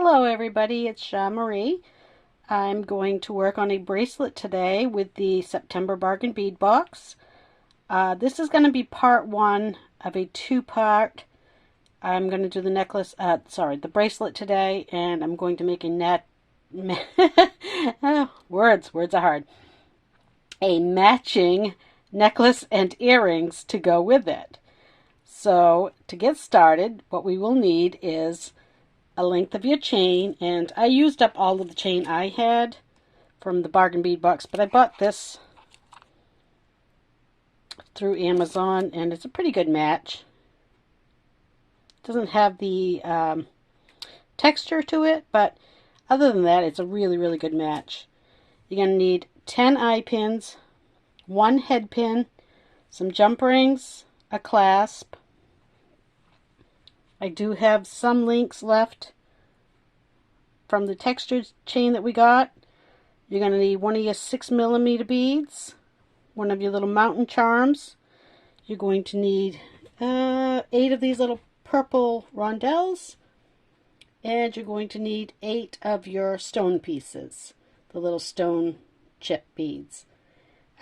Hello everybody, it's Shaw Marie. I'm going to work on a bracelet today with the September Bargain Bead Box. This is going to be part one of a two-part. I'm going to do the the bracelet today, and I'm going to make a words are hard. A matching necklace and earrings to go with it. So to get started, what we will need is a length of your chain, and I used up all of the chain I had from the Bargain Bead Box, but I bought this through Amazon, and it's a pretty good match. It doesn't have the texture to it, but other than that, it's a really good match. You're going to need 10 eye pins, 1 head pin, some jump rings, a clasp. I do have some links left from the textured chain that we got. You're going to need one of your 6mm beads, one of your little mountain charms. You're going to need 8 of these little purple rondelles, and you're going to need 8 of your stone pieces, the little stone chip beads.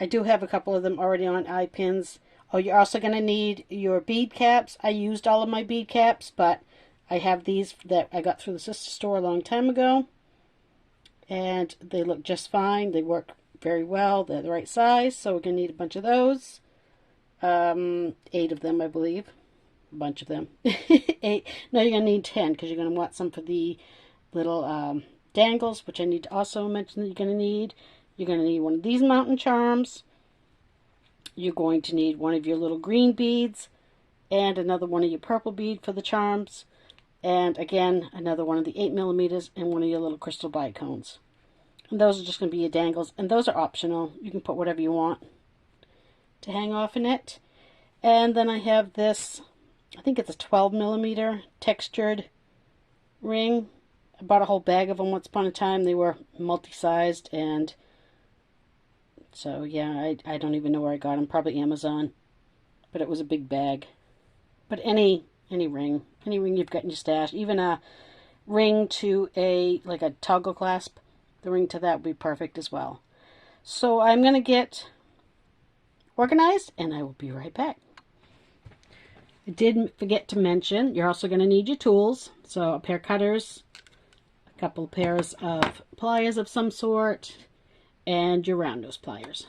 I do have a couple of them already on eye pins. Oh, you're also going to need your bead caps. I used all of my bead caps, but I have these that I got through the sister store a long time ago, and they look just fine. They work very well. They're the right size, so we're going to need a bunch of those. 8 of them, I believe. A bunch of them. 8. No, you're going to need 10, because you're going to want some for the little dangles, which I need to also mention that you're going to need. You're going to need one of these mountain charms. You're going to need one of your little green beads, and another one of your purple bead for the charms, and again another one of the 8mm, and one of your little crystal bicones. And those are just going to be your dangles, and those are optional. You can put whatever you want to hang off in it. And then I have this, I think it's a 12mm textured ring. I bought a whole bag of them once upon a time. They were multi-sized, and so yeah, I don't even know where I got them. Probably Amazon. But it was a big bag. But any ring you've got in your stash, even a ring to like a toggle clasp, the ring to that would be perfect as well. So I'm going to get organized, and I will be right back. I did forget to mention, you're also going to need your tools. So a pair of cutters, a couple pairs of pliers of some sort, and your round nose pliers.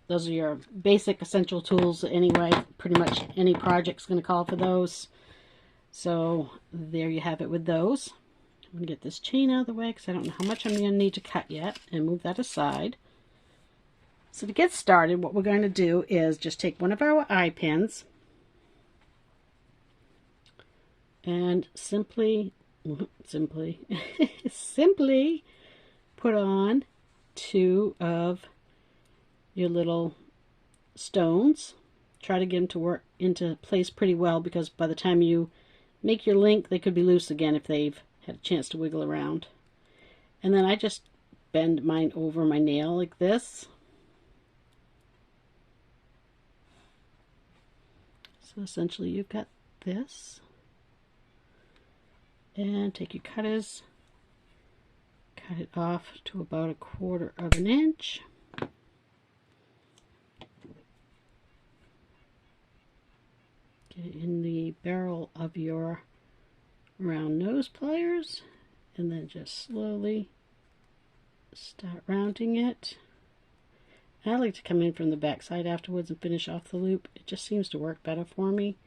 Those are your basic essential tools anyway. Pretty much any project's going to call for those. So there you have it with those. I'm going to get this chain out of the way because I don't know how much I'm going to need to cut yet, and move that aside. So to get started, what we're going to do is just take one of our eye pins and simply put on 2 of your little stones. Try to get them to work into place pretty well, because by the time you make your link, they could be loose again if they've had a chance to wiggle around. And then I just bend mine over my nail like this. So essentially you've got this. And take your cutters, cut it off to about 1/4 of an inch. Get it in the barrel of your round nose pliers, and then just slowly start rounding it. And I like to come in from the back side afterwards and finish off the loop. It just seems to work better for me.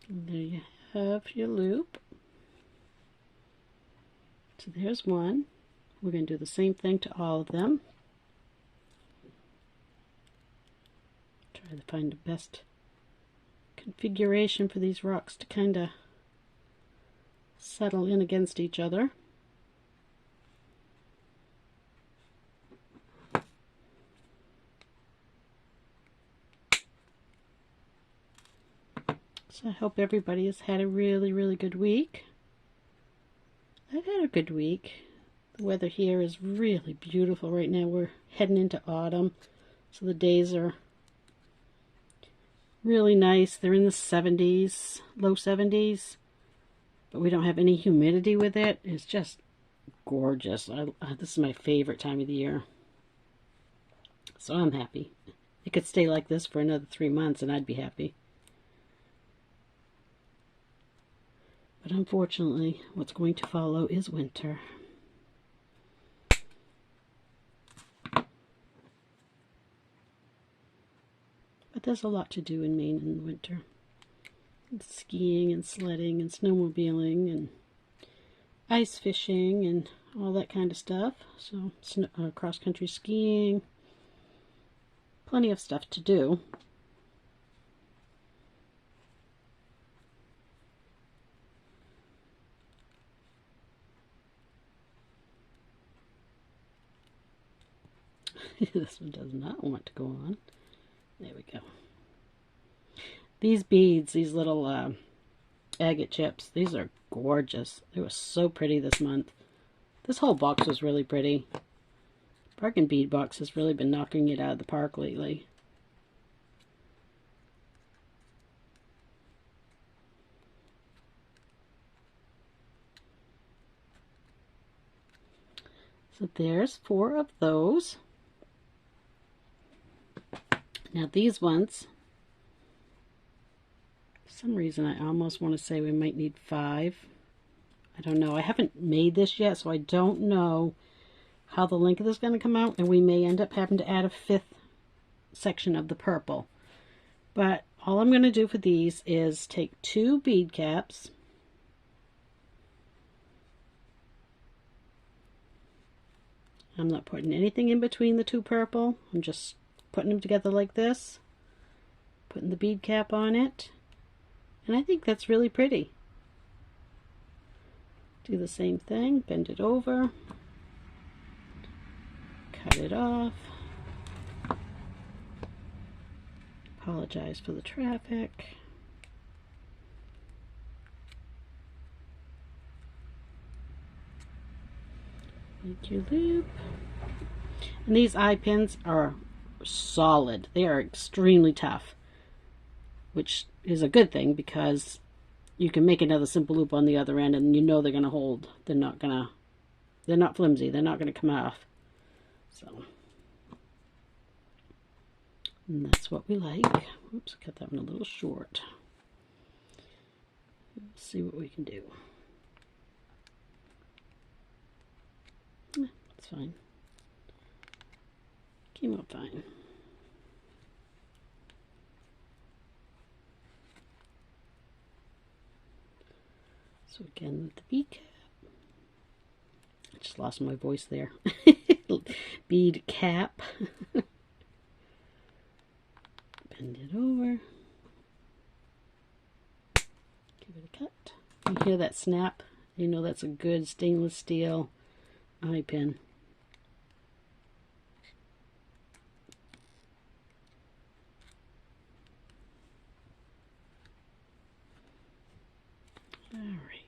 And there you have your loop. So there's one. We're going to do the same thing to all of them. Try to find the best configuration for these rocks to kind of settle in against each other. So I hope everybody has had a really good week. I've had a good week. The weather here is really beautiful right now. We're heading into autumn, so the days are Really nice. They're in the 70s, low 70s, but we don't have any humidity with it. It's just gorgeous. This is my favorite time of the year. So I'm happy. It could stay like this for another 3 months and I'd be happy. But unfortunately, what's going to follow is winter. But there's a lot to do in Maine in the winter. Skiing and sledding and snowmobiling and ice fishing and all that kind of stuff. So cross-country skiing. Plenty of stuff to do. This one does not want to go on. There we go. These beads, these little agate chips, these are gorgeous. They were so pretty this month. This whole box was really pretty. Bargain bead box has really been knocking it out of the park lately. So there's 4 of those. Now these ones, for some reason I almost want to say we might need 5. I don't know. I haven't made this yet, so I don't know how the length of this is going to come out, and we may end up having to add a 5th section of the purple. But all I'm going to do for these is take 2 bead caps, I'm not putting anything in between the 2 purple. I'm just putting them together like this, putting the bead cap on it, and I think that's really pretty. Do the same thing, bend it over, cut it off. Apologize for the traffic. Make your loop. And these eye pins are solid. They are extremely tough, which is a good thing because you can make another simple loop on the other end and you know they're going to hold. They're not flimsy. They're not going to come off. So, and that's what we like. Oops, cut that one a little short. Let's see what we can do. It's fine. Came out fine. So again with the bead cap. I just lost my voice there. Bead cap. Bend it over. Give it a cut. You hear that snap? You know that's a good stainless steel eye pin. Alright.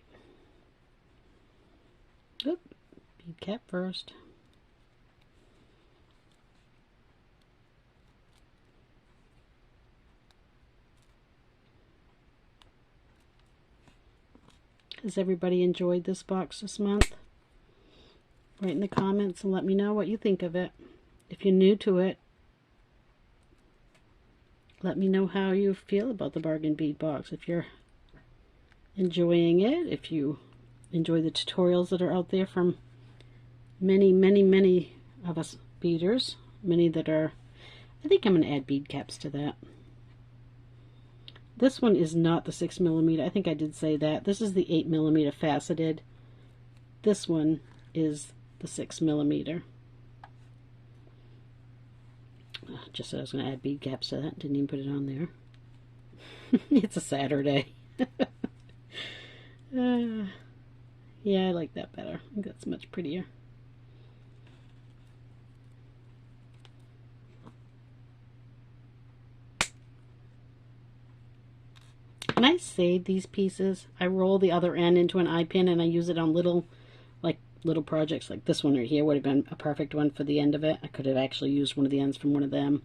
Oop, bead cap first. Has everybody enjoyed this box this month? Write in the comments and let me know what you think of it. If you're new to it, let me know how you feel about the bargain bead box. If you're enjoying it, if you enjoy the tutorials that are out there from many of us beaders, many that are, I think I'm going to add bead caps to that. This one is not the 6mm. I think I did say that. This is the 8mm faceted. This one is the 6mm. Just said I was going to add bead caps to that. Didn't even put it on there. It's a Saturday. Yeah, I like that better. I think that's much prettier. When I save these pieces, I roll the other end into an eye pin and I use it on little projects like this one right here would have been a perfect one for the end of it. I could have actually used one of the ends from one of them.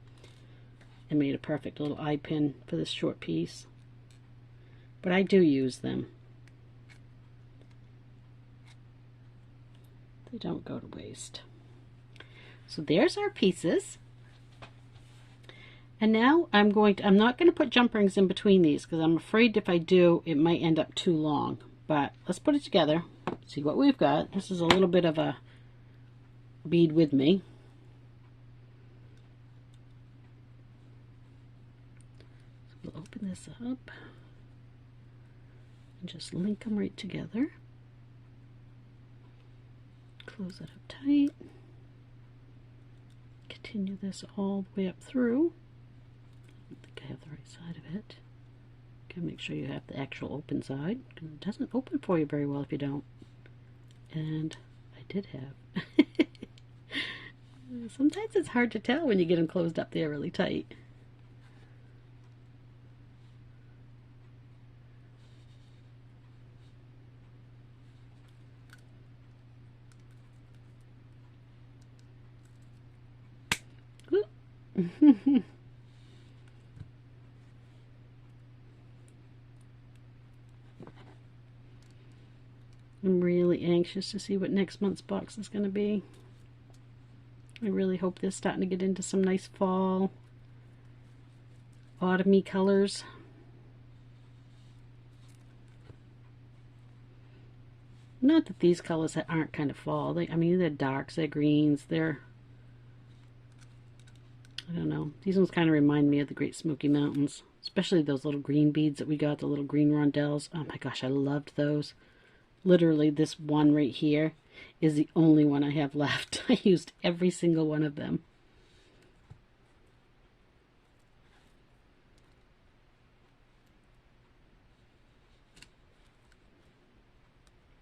it made a perfect little eye pin for this short piece. But I do use them. They don't go to waste. So there's our pieces. And now I'm not going to put jump rings in between these because I'm afraid if I do, it might end up too long. But let's put it together, see what we've got. This is a little bit of a bead with me. So we'll open this up and just link them right together. Close it up tight. Continue this all the way up through. I think I have the right side of it. Gotta make sure you have the actual open side, because it doesn't open for you very well if you don't. And I did have. Sometimes it's hard to tell when you get them closed up there really tight. I'm really anxious to see what next month's box is going to be. I really hope they're starting to get into some nice fall, autumn-y colors. Not that these colors aren't kind of fall. I mean, they're darks, they're greens, they're... I don't know. These ones kind of remind me of the Great Smoky Mountains. Especially those little green beads that we got, the little green rondelles. Oh my gosh, I loved those. Literally, this one right here is the only one I have left. I used every single one of them.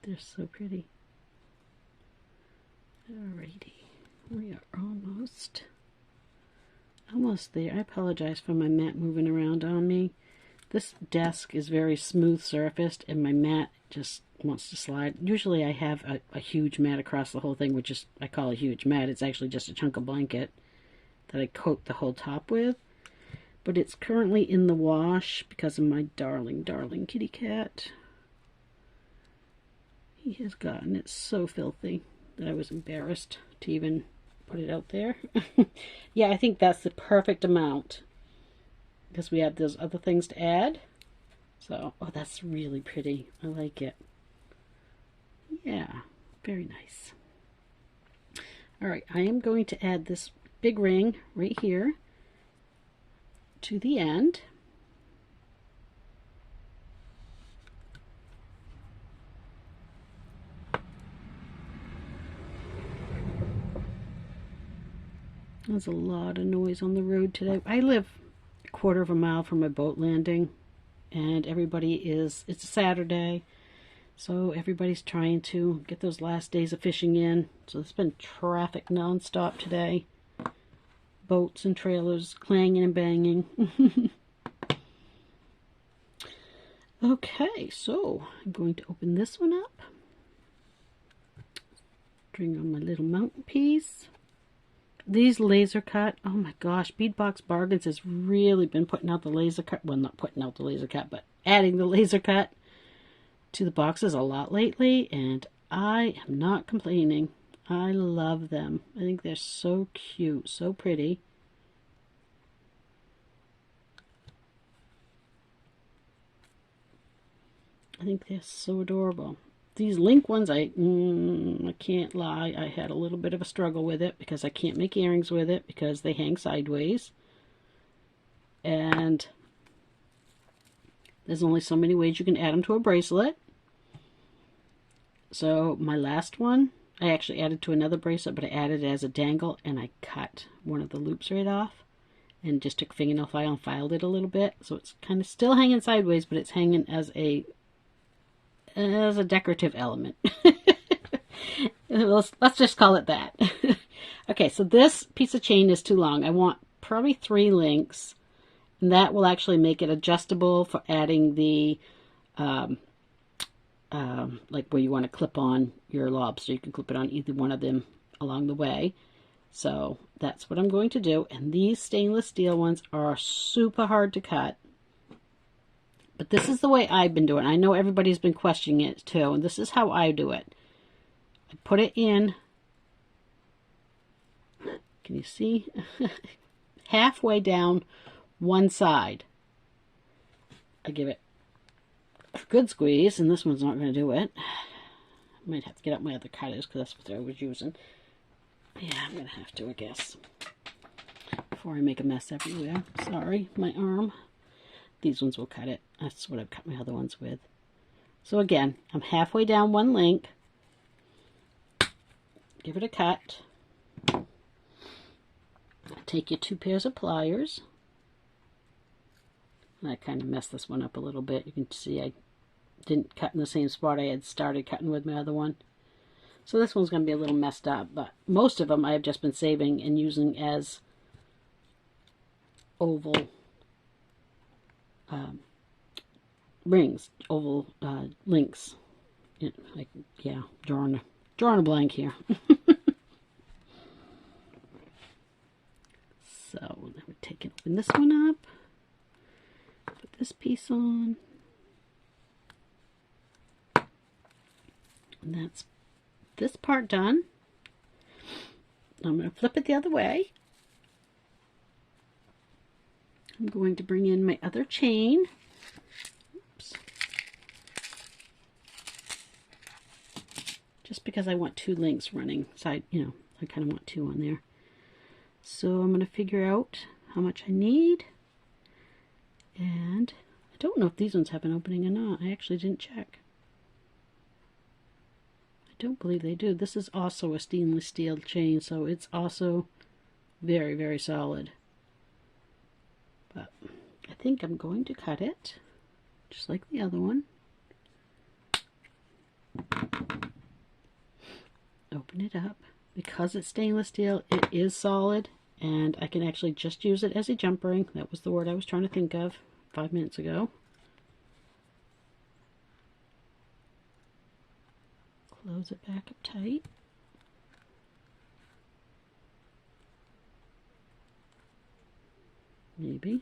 They're so pretty. Alrighty, we are almost there. I apologize for my mat moving around on me. This desk is very smooth surfaced and my mat just wants to slide. Usually I have a huge mat across the whole thing, which is, I call a huge mat. It's actually just a chunk of blanket that I coat the whole top with. But it's currently in the wash because of my darling, darling kitty cat. He has gotten it so filthy that I was embarrassed to even put it out there. Yeah, I think that's the perfect amount because we have those other things to add. So, oh, that's really pretty. I like it. Yeah, very nice. All right, I am going to add this big ring right here to the end. There's a lot of noise on the road today. I live a quarter of a mile from a boat landing, and it's a Saturday, so everybody's trying to get those last days of fishing in. So there's been traffic nonstop today. Boats and trailers clanging and banging. Okay, so I'm going to open this one up. Bring on my little mountain piece. These laser cut, oh my gosh, Beadbox Bargains has really been putting out the laser cut. Well, not putting out the laser cut, but adding the laser cut to the boxes a lot lately, and I am not complaining. I love them. I think they're so cute, so pretty. I think they're so adorable. These link ones, I can't lie, I had a little bit of a struggle with it because I can't make earrings with it because they hang sideways. And there's only so many ways you can add them to a bracelet. So my last one, I actually added to another bracelet, but I added it as a dangle and I cut one of the loops right off and just took fingernail file and filed it a little bit. So it's kind of still hanging sideways, but it's hanging as a decorative element. Let's just call it that. Okay, so this piece of chain is too long. I want probably 3 links, and that will actually make it adjustable for adding the like where you want to clip on your lob, so you can clip it on either one of them along the way. So that's what I'm going to do. And these stainless steel ones are super hard to cut. But this is the way I've been doing it. I know everybody's been questioning it too, and this is how I do it. I put it in, can you see? Halfway down one side. I give it a good squeeze, and this one's not going to do it. I might have to get out my other cutters because that's what I was using. Yeah, I'm going to have to, I guess, before I make a mess everywhere. Sorry, my arm. These ones will cut it. That's what I've cut my other ones with. So again, I'm halfway down one link. Give it a cut. Take your 2 pairs of pliers. And I kind of messed this one up a little bit. You can see I didn't cut in the same spot I had started cutting with my other one. So this one's going to be a little messed up, but most of them I have just been saving and using as oval rings, oval links. Yeah, drawing a blank here. So I would take and open this one up, put this piece on, and that's this part done. I'm going to flip it the other way. I'm going to bring in my other chain. Oops. Just because I want 2 links running side, I kind of want 2 on there. So I'm going to figure out how much I need. And I don't know if these ones have an opening or not. I actually didn't check. I don't believe they do. This is also a stainless steel chain, so it's also very, very solid. But I think I'm going to cut it just like the other one. Open it up. Because it's stainless steel, it is solid, and I can actually just use it as a jump ring. That was the word I was trying to think of 5 minutes ago. Close it back up tight. Maybe.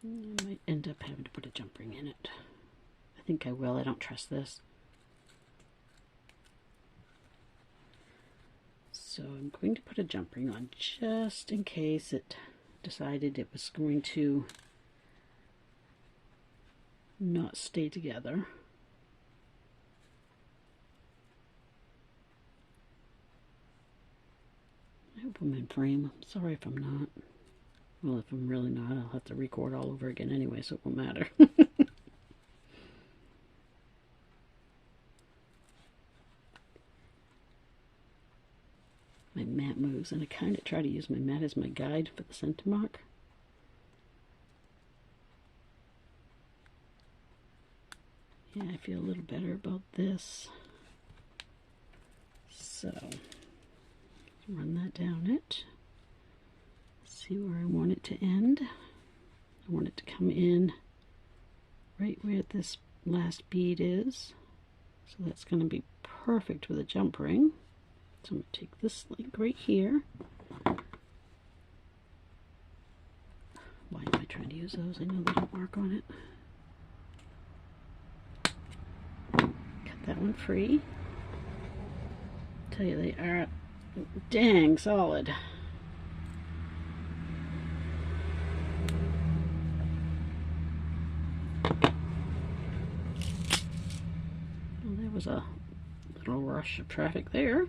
I might end up having to put a jump ring in it. I think I will. I don't trust this. So I'm going to put a jump ring on just in case it decided it was going to not stay together. I hope I'm in frame. I'm sorry if I'm not. Well, if I'm really not, I'll have to record all over again anyway, so it won't matter. My mat moves, and I kind of try to use my mat as my guide for the center mark. Yeah, I feel a little better about this. So, run that down it. See where I want it to end. I want it to come in right where this last bead is. So that's going to be perfect with a jump ring. So I'm going to take this link right here. Why am I trying to use those? I know they don't mark on it. Cut that one free. Tell you they are dang solid. Well, there was a little rush of traffic there.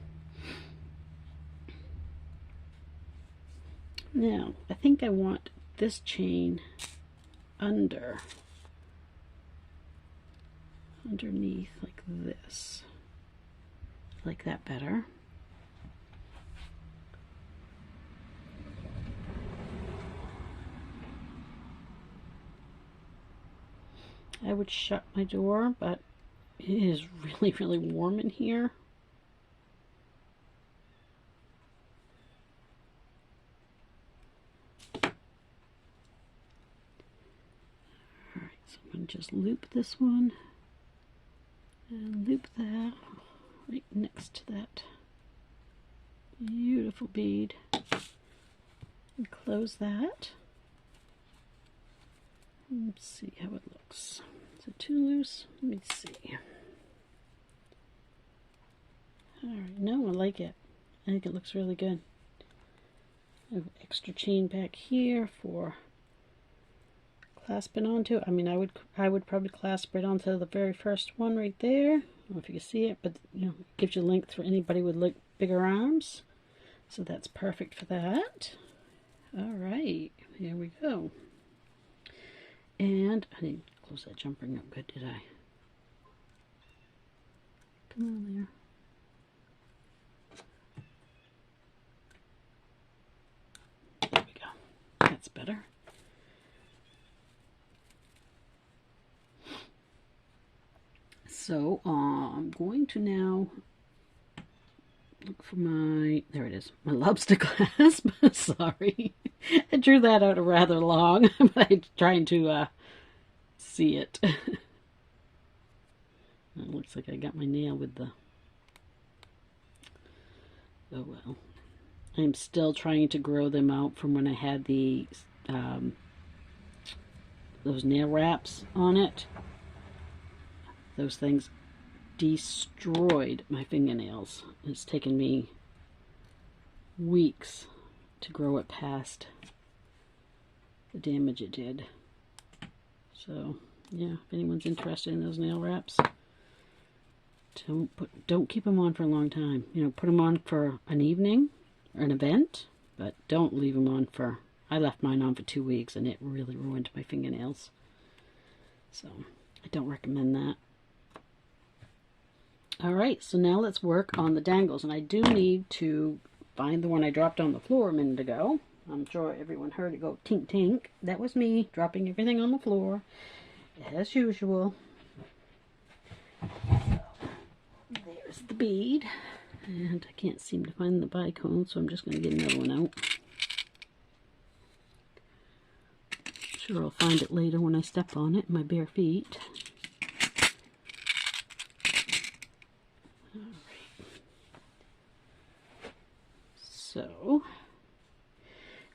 Now, I think I want this chain underneath like this. Like that better. I would shut my door, but it is really, really warm in here. Alright, so I'm going to just loop this one And loop that right next to that beautiful bead. And close that. Let's see how it looks. Is it too loose? Let me see. Alright, no, I like it. I think it looks really good. I have extra chain back here for clasping onto. I mean, I would probably clasp right onto the very first one right there. I don't know if you can see it, but you know, it gives you length for anybody with like bigger arms. So that's perfect for that. Alright, here we go. And I didn't close that jump ring up good, did I? Come on there. There we go. That's better. So I'm going to now look for my, there it is, my lobster clasp. Sorry. I drew that out rather long, but I'm trying to see it. It looks like I got my nail with the, oh well. I'm still trying to grow them out from when I had the those nail wraps on it. Those things destroyed my fingernails. It's taken me weeks to grow it past the damage it did. So yeah, if anyone's interested in those nail wraps, don't keep them on for a long time. You know, put them on for an evening or an event, but don't leave them on for, I left mine on for 2 weeks and it really ruined my fingernails. So I don't recommend that. Alright, so now let's work on the dangles. And I do need to find the one I dropped on the floor a minute ago. I'm sure everyone heard it go tink tink. That was me dropping everything on the floor, as usual. So, there's the bead. And I can't seem to find the bicone, so I'm just going to get another one out. Sure I'll find it later when I step on it in my bare feet. So,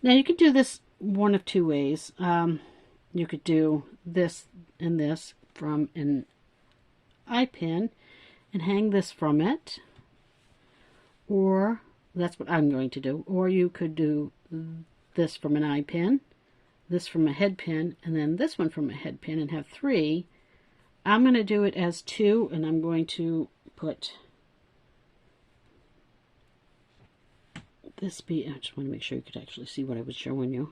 now you could do this one of two ways. You could do this and this from an eye pin and hang this from it, or that's what I'm going to do. Or you could do this from an eye pin, this from a head pin, and then this one from a head pin and have 3. I'm going to do it as 2, and I'm going to put this bead. I just want to make sure you could actually see what I was showing you.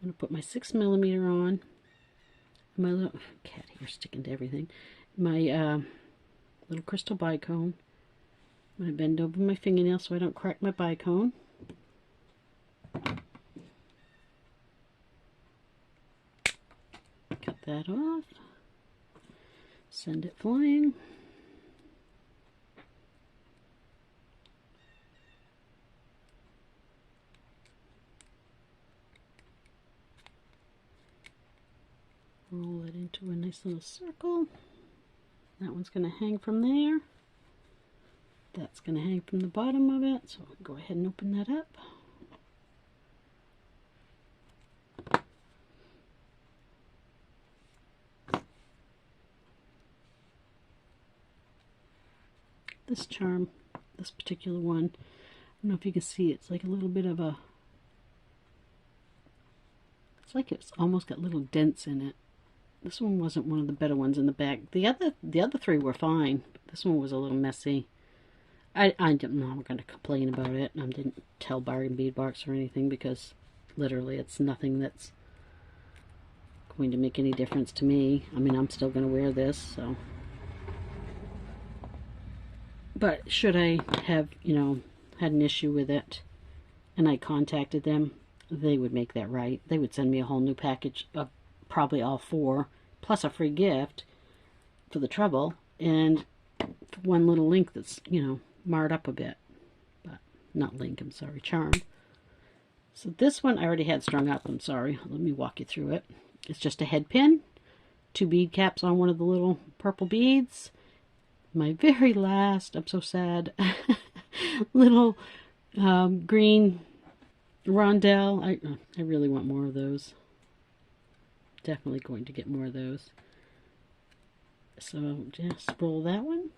I'm going to put my 6mm on, my little cat hair sticking to everything, my little crystal bicone. I'm going to bend over my fingernail so I don't crack my bicone. Cut that off. Send it flying. Roll it into a nice little circle. That one's going to hang from there. That's going to hang from the bottom of it. So I'll go ahead and open that up. This charm, this particular one, I don't know if you can see, it's like a little bit of a, it's like it's almost got little dents in it. This one wasn't one of the better ones in the back. The other 3 were fine, but this one was a little messy. I'm not going to complain about it. I didn't tell Bargain Bead Box or anything because literally it's nothing that's going to make any difference to me. I mean, I'm still going to wear this, so. But should I have, you know, had an issue with it and I contacted them, they would make that right. They would send me a whole new package of probably all 4, plus a free gift for the trouble, and one little link that's, you know, marred up a bit. But not link, I'm sorry, charm. So this one I already had strung up, I'm sorry. Let me walk you through it. It's just a head pin, 2 bead caps on one of the little purple beads. My very last, I'm so sad, little green rondelle. I really want more of those. Definitely going to get more of those. So just roll that one.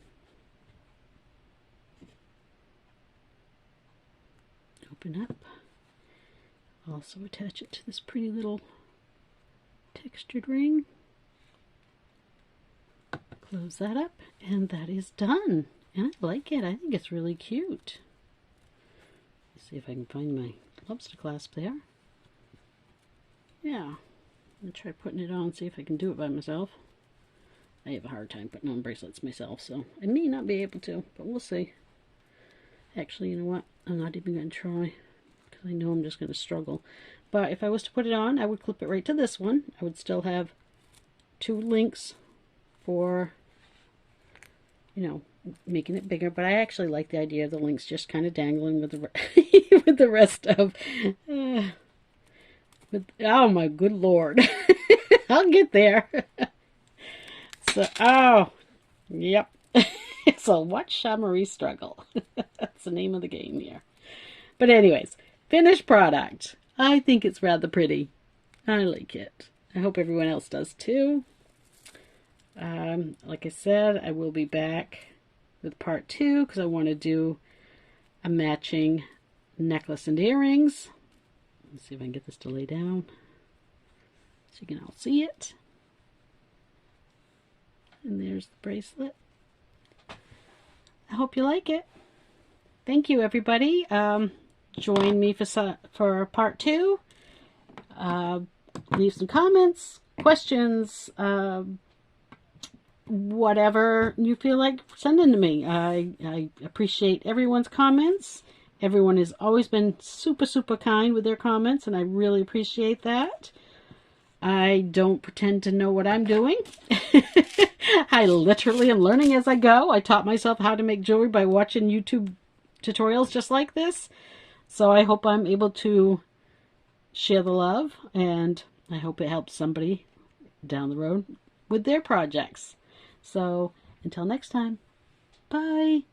Open up. Also attach it to this pretty little textured ring. Close that up, and that is done. And I like it. I think it's really cute. Let's see if I can find my lobster clasp there. Yeah. I'm going to try putting it on, see if I can do it by myself. I have a hard time putting on bracelets myself, so I may not be able to, but we'll see. Actually, you know what? I'm not even going to try, because I know I'm just going to struggle. But if I was to put it on, I would clip it right to this one. I would still have 2 links for, you know, making it bigger. But I actually like the idea of the links just kind of dangling with the with the rest of. Oh my good Lord, I'll get there. So, oh, yep. So watch Marie struggle. That's the name of the game here. But anyways, finished product. I think it's rather pretty. I like it. I hope everyone else does too. Like I said, I will be back with part 2 because I want to do a matching necklace and earrings. Let's see if I can get this to lay down so you can all see it. And there's the bracelet. I hope you like it. Thank you, everybody. Join me for part 2. Leave some comments, questions, whatever you feel like sending to me. I appreciate everyone's comments. Everyone has always been super, super kind with their comments, and I really appreciate that. I don't pretend to know what I'm doing. I literally am learning as I go. I taught myself how to make jewelry by watching YouTube tutorials just like this. So I hope I'm able to share the love, and I hope it helps somebody down the road with their projects. So until next time, bye.